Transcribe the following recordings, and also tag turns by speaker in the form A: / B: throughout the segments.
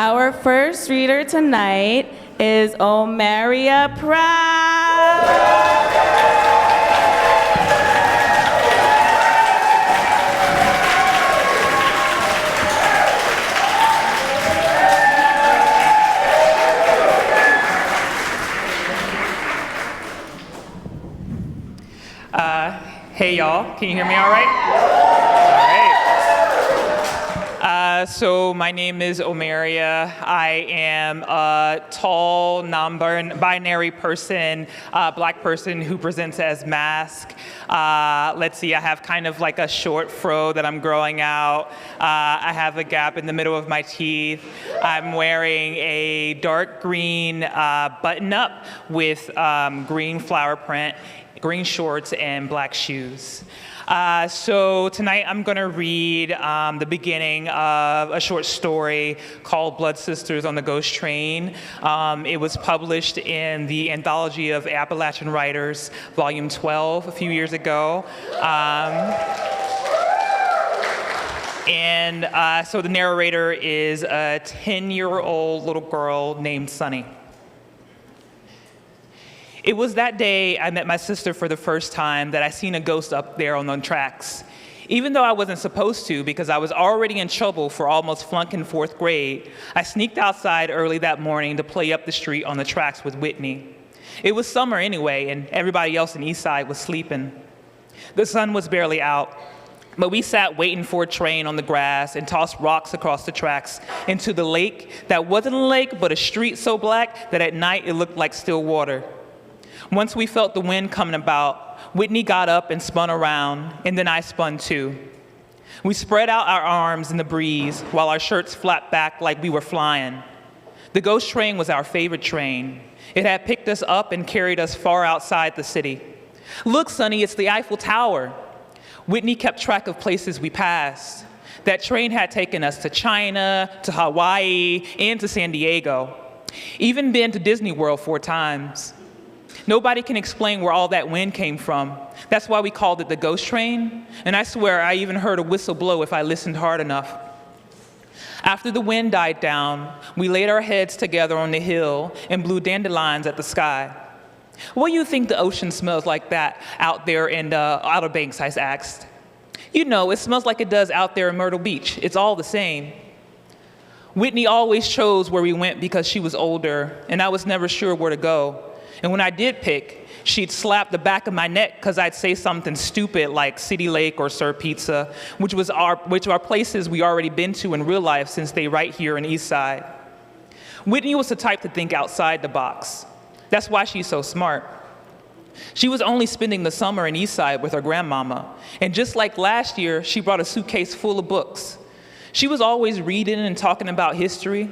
A: Our first reader tonight is Omaria Pratt.
B: Hey y'all, can you hear me all right? All right. So my name is Omaria. I am a tall, non-binary person, black person who presents as mask. Let's see, I have kind of like a short fro that I'm growing out. I have a gap in the middle of my teeth. I'm wearing a dark green button-up with green flower print, green shorts, and black shoes. So tonight I'm going to read the beginning of a short story called Blood Sisters on the Ghost Train. It was published in the Anthology of Appalachian Writers, Volume 12, a few years ago. So the narrator is a 10-year-old little girl named Sunny. It was that day I met my sister for the first time that I seen a ghost up there on the tracks. Even though I wasn't supposed to, because I was already in trouble for almost flunking 4th grade, I sneaked outside early that morning to play up the street on the tracks with Whitney. It was summer anyway, and everybody else in Eastside was sleeping. The sun was barely out, but we sat waiting for a train on the grass and tossed rocks across the tracks into the lake that wasn't a lake, but a street so black that at night it looked like still water. Once we felt the wind coming about, Whitney got up and spun around, and then I spun too. We spread out our arms in the breeze while our shirts flapped back like we were flying. The ghost train was our favorite train. It had picked us up and carried us far outside the city. Look, Sonny, it's the Eiffel Tower. Whitney kept track of places we passed. That train had taken us to China, to Hawaii, and to San Diego. Even been to Disney World 4 times. Nobody can explain where all that wind came from. That's why we called it the ghost train. And I swear I even heard a whistle blow if I listened hard enough. After the wind died down, we laid our heads together on the hill and blew dandelions at the sky. What do you think the ocean smells like that out there in the Outer Banks, I asked. You know, it smells like it does out there in Myrtle Beach. It's all the same. Whitney always chose where we went because she was older, and I was never sure where to go. And when I did pick, she'd slap the back of my neck because I'd say something stupid like City Lake or Sir Pizza, which are places we already been to in real life since they right here in Eastside. Whitney was the type to think outside the box. That's why she's so smart. She was only spending the summer in Eastside with her grandmama. And just like last year, she brought a suitcase full of books. She was always reading and talking about history.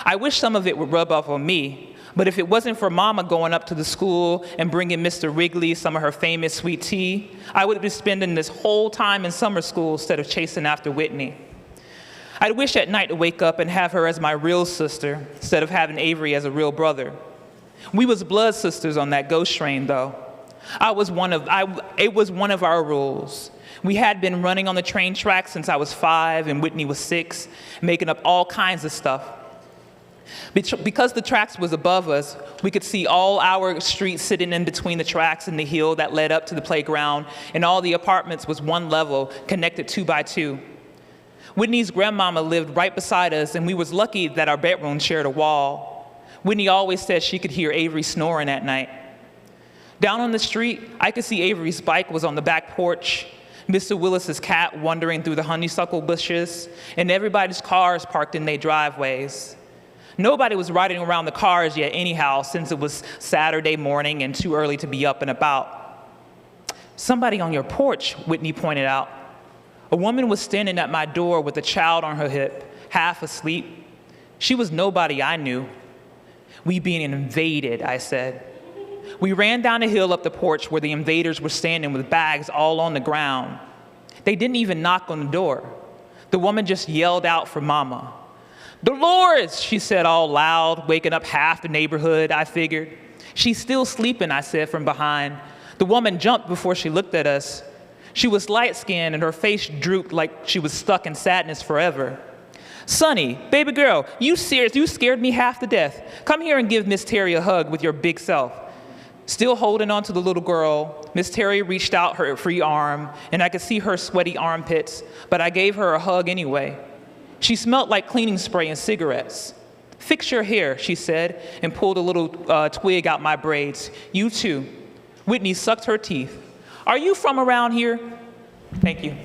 B: I wish some of it would rub off on me. But if it wasn't for Mama going up to the school and bringing Mr. Wrigley some of her famous sweet tea, I would be spending this whole time in summer school instead of chasing after Whitney. I'd wish at night to wake up and have her as my real sister instead of having Avery as a real brother. We was blood sisters on that ghost train, though. It was one of our rules. We had been running on the train tracks since I was 5 and Whitney was 6, making up all kinds of stuff. Because the tracks was above us, we could see all our streets sitting in between the tracks and the hill that led up to the playground, and all the apartments was one level, connected 2 by 2. Whitney's grandmama lived right beside us, and we was lucky that our bedroom shared a wall. Whitney always said she could hear Avery snoring at night. Down on the street, I could see Avery's bike was on the back porch, Mr. Willis's cat wandering through the honeysuckle bushes, and everybody's cars parked in their driveways. Nobody was riding around the cars yet anyhow, since it was Saturday morning and too early to be up and about. Somebody on your porch, Whitney pointed out. A woman was standing at my door with a child on her hip, half asleep. She was nobody I knew. We being invaded, I said. We ran down the hill up the porch where the invaders were standing with bags all on the ground. They didn't even knock on the door. The woman just yelled out for Mama. Dolores, she said all loud, waking up half the neighborhood, I figured. She's still sleeping, I said from behind. The woman jumped before she looked at us. She was light-skinned and her face drooped like she was stuck in sadness forever. Sonny, baby girl, you serious? You scared me half to death. Come here and give Miss Terry a hug with your big self. Still holding on to the little girl, Miss Terry reached out her free arm, and I could see her sweaty armpits, but I gave her a hug anyway. She smelled like cleaning spray and cigarettes. Fix your hair, she said, and pulled a little twig out my braids. You too. Whitney sucked her teeth. Are you from around here? Thank you.